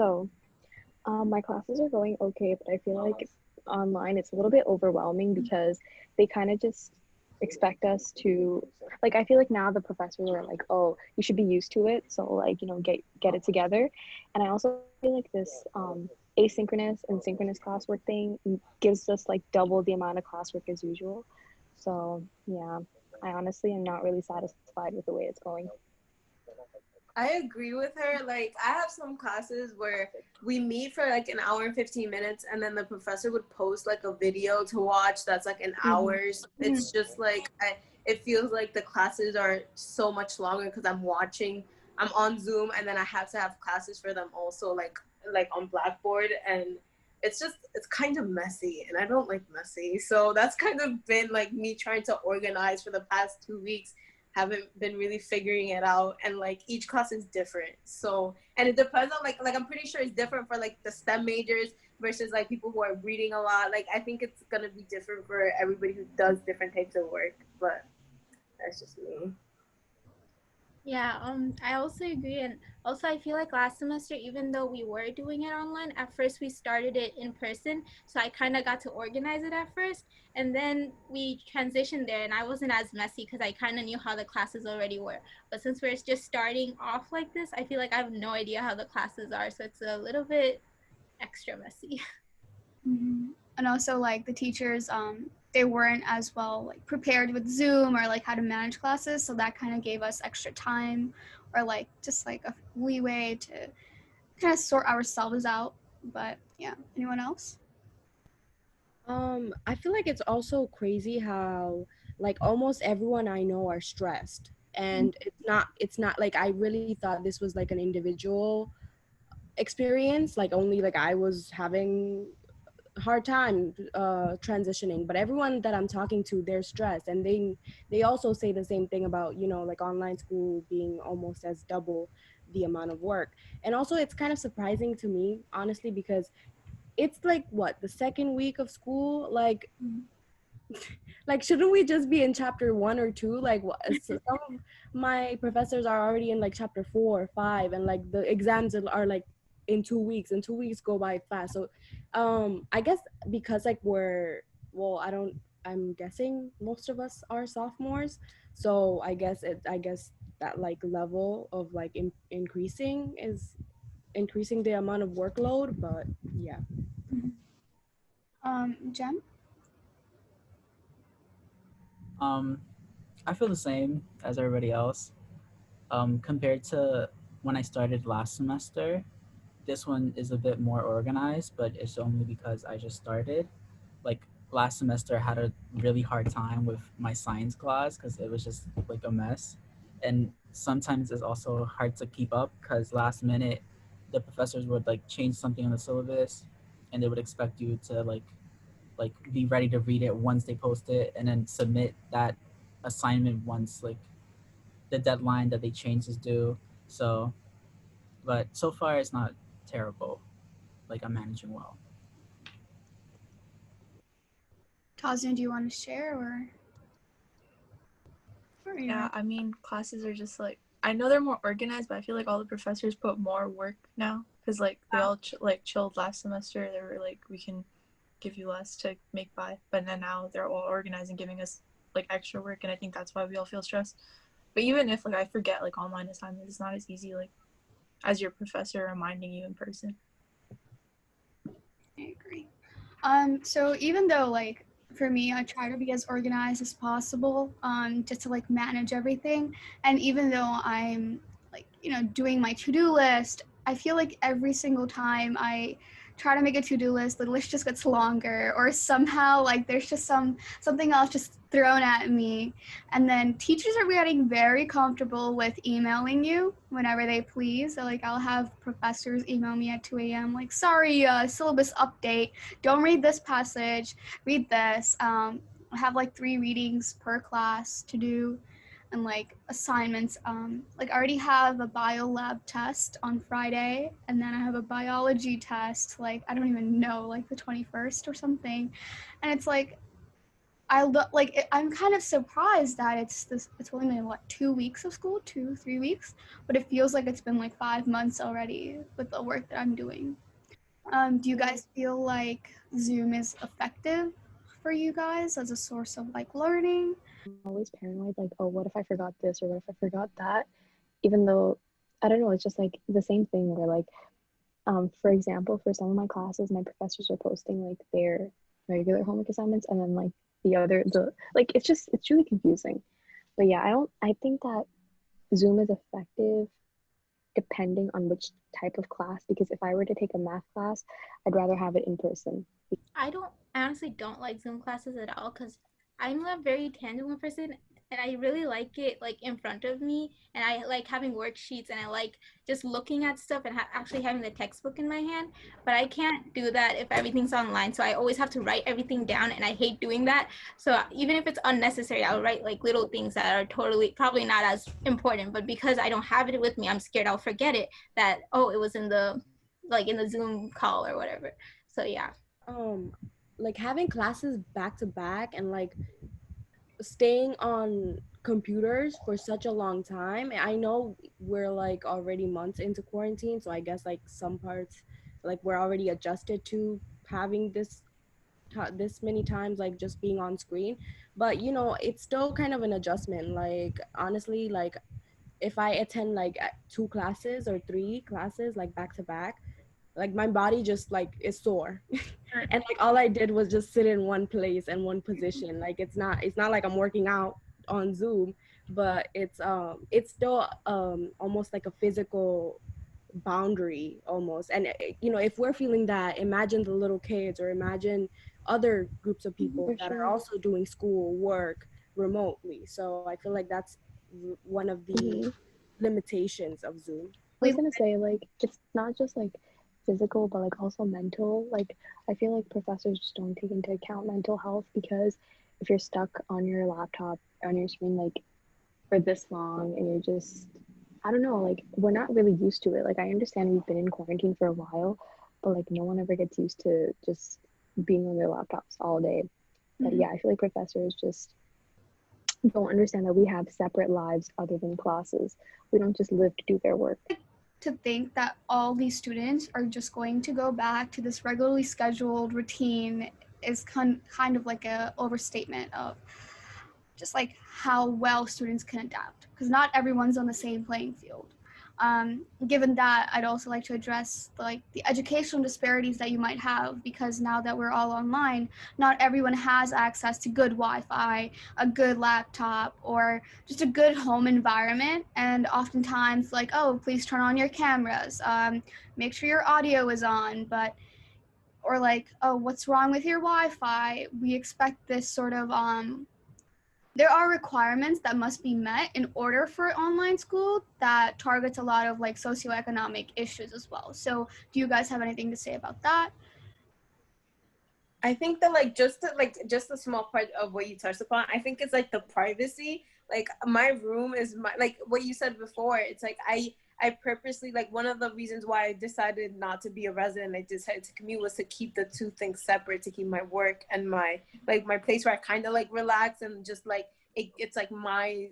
So, my classes are going okay, but I feel like online it's a little bit overwhelming because they kind of just expect us to like I feel like now the professors are like, "Oh, you should be used to it, so like, get it together." And I also feel like this asynchronous and synchronous classwork thing gives us like double the amount of classwork as usual. So, yeah, I honestly am not really satisfied with the way it's going. I agree with her. Like, I have some classes where we meet for like an hour and 15 minutes, and then the professor would post like a video to watch that's like an Mm-hmm. hour's. It's just like, it feels like the classes are so much longer because I'm on Zoom, and then I have to have classes for them also, like on Blackboard. And it's kind of messy, and I don't like messy. So that's kind of been like me trying to organize for the past 2 weeks, haven't been really figuring it out, and like each class is different, so and it depends on like I'm pretty sure it's different for like the STEM majors versus like people who are reading a lot. Like I think it's gonna be different for everybody who does different types of work, but that's just me. Yeah, I also agree. And also, I feel like last semester, even though we were doing it online, at first we started it in person. So I kind of got to organize it at first. And then we transitioned there, and I wasn't as messy because I kind of knew how the classes already were. But since we're just starting off like this, I feel like I have no idea how the classes are. So it's a little bit extra messy. And also like the teachers, they weren't as well like prepared with Zoom or like how to manage classes, so that kind of gave us extra time or like just like a leeway to kind of sort ourselves out. But yeah, anyone else? I feel like it's also crazy how like almost everyone I know are stressed. And it's not like I really thought this was like an individual experience, like only like I was having hard time transitioning, but everyone that I'm talking to, they're stressed, and they also say the same thing about, like online school being almost as double the amount of work. And also it's kind of surprising to me, honestly, because it's like what, the second week of school, like shouldn't we just be in chapter 1 or 2? Like what, so some of my professors are already in like chapter 4 or 5, and like the exams are like in 2 weeks, and 2 weeks go by fast. So I guess because like well, I'm guessing most of us are sophomores, so I guess that like level of like increasing the amount of workload. But yeah. Jem? Um, I feel the same as everybody else. Compared to when I started last semester, this one is a bit more organized, but it's only because I just started. Like last semester, I had a really hard time with my science class because it was just like a mess. And sometimes it's also hard to keep up because last minute the professors would like change something in the syllabus, and they would expect you to like be ready to read it once they post it, and then submit that assignment once like the deadline that they changed is due. So, but so far it's not terrible. Like I'm managing well. Tazian, do you want to share or Yeah, you? I mean, classes are just like, I know they're more organized, but I feel like all the professors put more work now because like they all like chilled last semester. They were like, we can give you less to make by, but then now they're all organized and giving us like extra work, and I think that's why we all feel stressed. But even if like I forget like online assignments, it's not as easy like as your professor reminding you in person. I agree. So even though like for me, I try to be as organized as possible, just to like manage everything. And even though I'm like, doing my to-do list, I feel like every single time I try to make a to-do list, the list just gets longer, or somehow like there's just something else just thrown at me. And then teachers are getting very comfortable with emailing you whenever they please. So like I'll have professors email me at 2 a.m. like, sorry, syllabus update, don't read this passage, read this. I have like 3 readings per class to do, and like assignments. Like I already have a bio lab test on Friday, and then I have a biology test, like I don't even know, like the 21st or something. And it's like I'm kind of surprised that it's only been what 2 weeks of school, 3 weeks, but it feels like it's been like 5 months already with the work that I'm doing. Do you guys feel like Zoom is effective for you guys as a source of like learning? I'm always paranoid, like, oh, what if I forgot this or what if I forgot that? Even though, I don't know, it's just like the same thing where, like, for example, for some of my classes, my professors are posting like their regular homework assignments and then like the like it's really confusing. But yeah, I think that Zoom is effective depending on which type of class, because if I were to take a math class, I'd rather have it in person. I honestly don't like Zoom classes at all because I'm a very tangible person and I really like it like in front of me, and I like having worksheets, and I like just looking at stuff and actually having the textbook in my hand. But I can't do that if everything's online, so I always have to write everything down, and I hate doing that. So even if it's unnecessary, I'll write like little things that are totally probably not as important, but because I don't have it with me, I'm scared I'll forget it, that oh, it was in the Zoom call or whatever. So yeah. Like having classes back to back and like staying on computers for such a long time. I know we're like already months into quarantine, so I guess like some parts like we're already adjusted to having this many times like just being on screen, but you know it's still kind of an adjustment. Like honestly, like if I attend like 2 classes or 3 classes like back to back, like my body just like is sore. And like all I did was just sit in one place and one position. Like it's not like I'm working out on Zoom, but it's still almost like a physical boundary almost. And you know, if we're feeling that, imagine the little kids, or imagine other groups of people For that are sure. also doing school work remotely. So I feel like that's one of the limitations of Zoom. I was gonna say, like, it's not just like physical, but like also mental. Like, I feel like professors just don't take into account mental health, because if you're stuck on your laptop, on your screen, like for this long, and you're just, I don't know, like, we're not really used to it. Like, I understand we've been in quarantine for a while, but like, no one ever gets used to just being on their laptops all day. But yeah, I feel like professors just don't understand that we have separate lives other than classes. We don't just live to do their work. To think that all these students are just going to go back to this regularly scheduled routine is kind of like a overstatement of just like how well students can adapt, because not everyone's on the same playing field. Given that, I'd also like to address like the educational disparities that you might have, because now that we're all online, not everyone has access to good Wi-Fi, a good laptop, or just a good home environment. And oftentimes, like, oh, please turn on your cameras, make sure your audio is on, but or like, oh, what's wrong with your Wi-Fi? We expect this sort of there are requirements that must be met in order for online school that targets a lot of like socioeconomic issues as well. So do you guys have anything to say about that? I think that like just a small part of what you touched upon, I think it's like the privacy. Like my room is my, like what you said before, it's like I purposely, like one of the reasons why I decided not to be a resident, I decided to commute, was to keep the two things separate, to keep my work and my place where I kind of like relax, and just like it's like my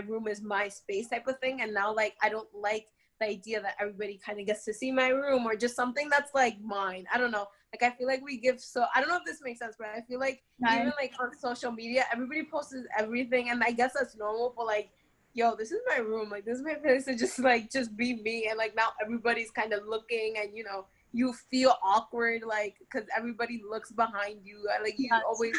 room is my space type of thing. And now like I don't like the idea that everybody kind of gets to see my room, or just something that's like mine. I don't know. Like I feel like we give, so I don't know if this makes sense, but I feel like even like on social media, everybody posts everything, and I guess that's normal, but like, yo, this is my room, like this is my place to just be me. And like now everybody's kind of looking, and you know, you feel awkward, like because everybody looks behind you, like you always,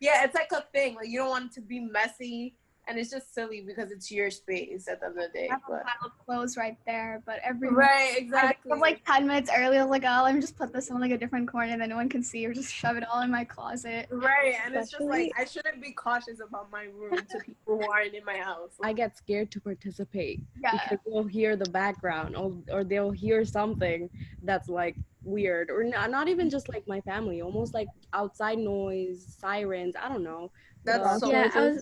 it's like a thing, like you don't want it to be messy, and it's just silly because it's your space at the end of the day. I have a pile of clothes right there, but right, exactly. I was like 10 minutes early, I was like, oh, let me just put this in like a different corner that no one can see, or just shove it all in my closet. Right, and it's just like I shouldn't be cautious about my room to people who aren't in my house. I get scared to participate because they'll hear the background, or they'll hear something that's like weird, or not even just like my family, almost like outside noise, sirens. I don't know. That's so yeah.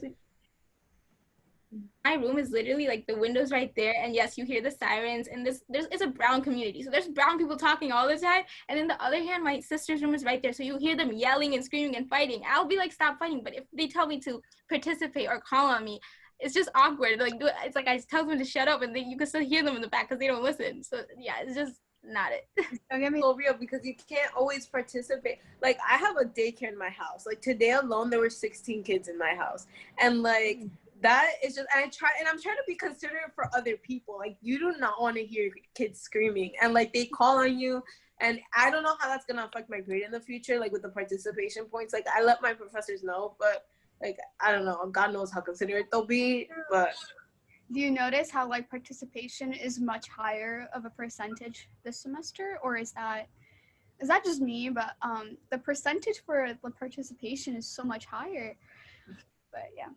My room is literally like the windows right there, and yes, you hear the sirens, and it's a brown community, so there's brown people talking all the time. And then the other hand, my sister's room is right there, so you hear them yelling and screaming and fighting. I'll be like, stop fighting, but if they tell me to participate or call on me, it's just awkward. Like, it's like I tell them to shut up, and then you can still hear them in the back because they don't listen. So yeah, it's just not it. Don't get me so real, because you can't always participate. Like, I have a daycare in my house. Like, today alone, there were 16 kids in my house, and like that is just. And I'm trying to be considerate for other people. Like, you do not want to hear kids screaming, and like they call on you. And I don't know how that's gonna affect my grade in the future, like with the participation points. Like, I let my professors know, but like I don't know. God knows how considerate they'll be, but. Do you notice how like participation is much higher of a percentage this semester, or is that just me? But the percentage for the participation is so much higher. But yeah.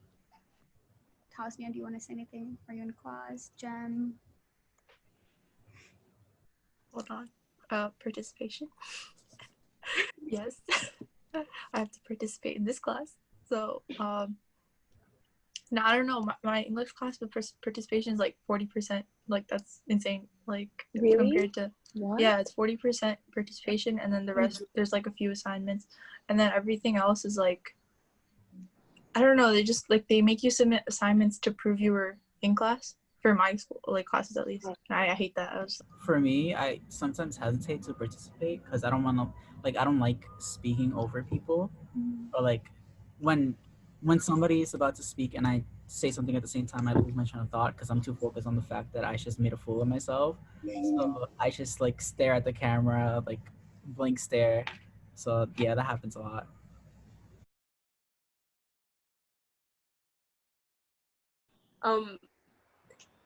Tasnia, do you want to say anything? Are you in class? Jem? Hold on. Participation. Yes. I have to participate in this class. So no, I don't know. My English class with participation is like 40%. Like, that's insane. Like, Really? compared to What? yeah, it's 40% participation, and then the rest there's like a few assignments, and then everything else is like, I don't know. They just like they make you submit assignments to prove you were in class for my school, like classes at least. I hate that. For me, I sometimes hesitate to participate because I don't want to, like, I don't like speaking over people, or like when somebody is about to speak and I say something at the same time, I lose my train of thought because I'm too focused on the fact that I just made a fool of myself. So I just like stare at the camera, like blank stare. So yeah, that happens a lot.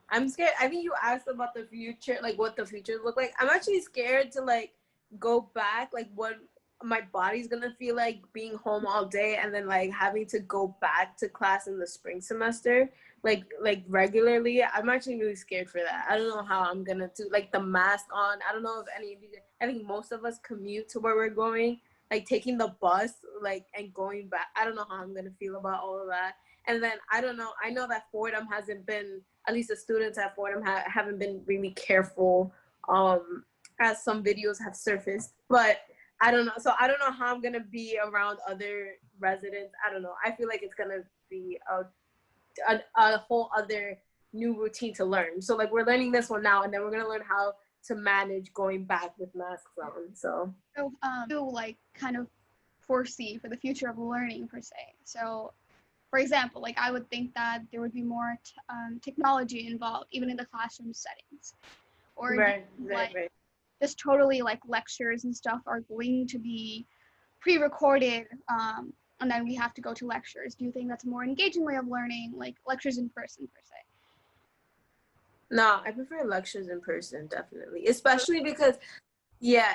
I'm scared. I think you asked about the future, like what the future look like. I'm actually scared to like go back, like what my body's gonna feel like being home all day and then like having to go back to class in the spring semester, like regularly. I'm actually really scared for that. I don't know how I'm gonna do, like the mask on. I don't know if any of you. I think most of us commute to where we're going, like taking the bus, like and going back. I don't know how I'm gonna feel about all of that. And then I don't know. I know that Fordham hasn't been, at least the students at Fordham haven't been really careful, as some videos have surfaced. But I don't know. So I don't know how I'm gonna be around other residents. I don't know. I feel like it's gonna be a whole other new routine to learn. So like we're learning this one now, and then we're gonna learn how to manage going back with masks on. So to like kind of foresee for the future of learning per se. So for example, like I would think that there would be more technology involved, even in the classroom settings, or right. just totally like lectures and stuff are going to be pre-recorded, and then we have to go to lectures. Do you think that's a more engaging way of learning, like lectures in person per se? No, I prefer lectures in person, definitely, especially because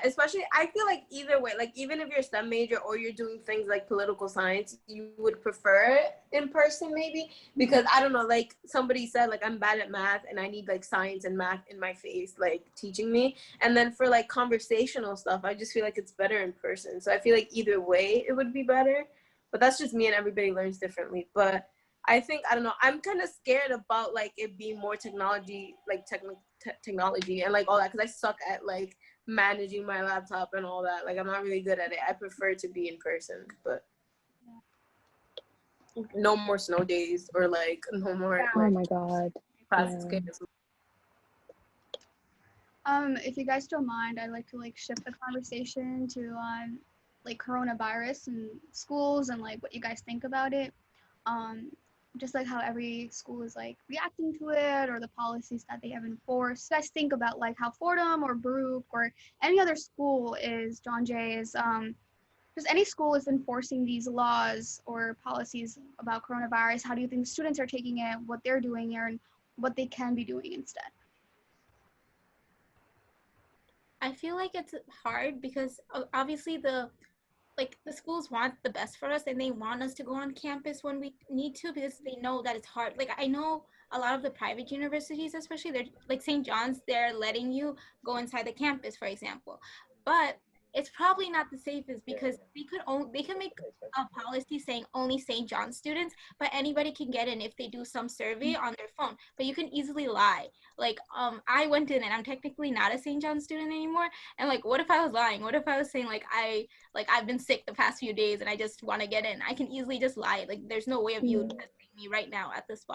especially I feel like either way, like even if you're a STEM major or you're doing things like political science, you would prefer it in person maybe, because I don't know, like somebody said, like I'm bad at math and I need like science and math in my face, like teaching me. And then for like conversational stuff, I just feel like it's better in person. So I feel like either way it would be better, but that's just me and everybody learns differently. But I think, I don't know, I'm kind of scared about like it being more technology, like technology and like all that, because I suck at like managing my laptop and all that. Like I'm not really good at it. I prefer to be in person, but no more snow days or like no more Oh like my god. classes Yeah. canceled. If you guys don't mind, I'd like to like shift the conversation to like coronavirus and schools and like what you guys think about it. Just like how every school is like reacting to it or the policies that they have enforced. You guys think about like how Fordham or Baruch or any other school is, John Jay is, just any school is enforcing these laws or policies about coronavirus. How do you think students are taking it, what they're doing here, and what they can be doing instead? I feel like it's hard because obviously the schools want the best for us and they want us to go on campus when we need to, because they know that it's hard. Like I know a lot of the private universities, especially, they're like St. John's, they're letting you go inside the campus, for example. But it's probably not the safest because they can make a policy saying only St. John students, but anybody can get in if they do some survey on their phone. But you can easily lie. Like I went in and I'm technically not a St. John student anymore. And like, what if I was lying? What if I was saying like I've been sick the past few days and I just want to get in? I can easily just lie. Like there's no way of you testing me right now at the spot.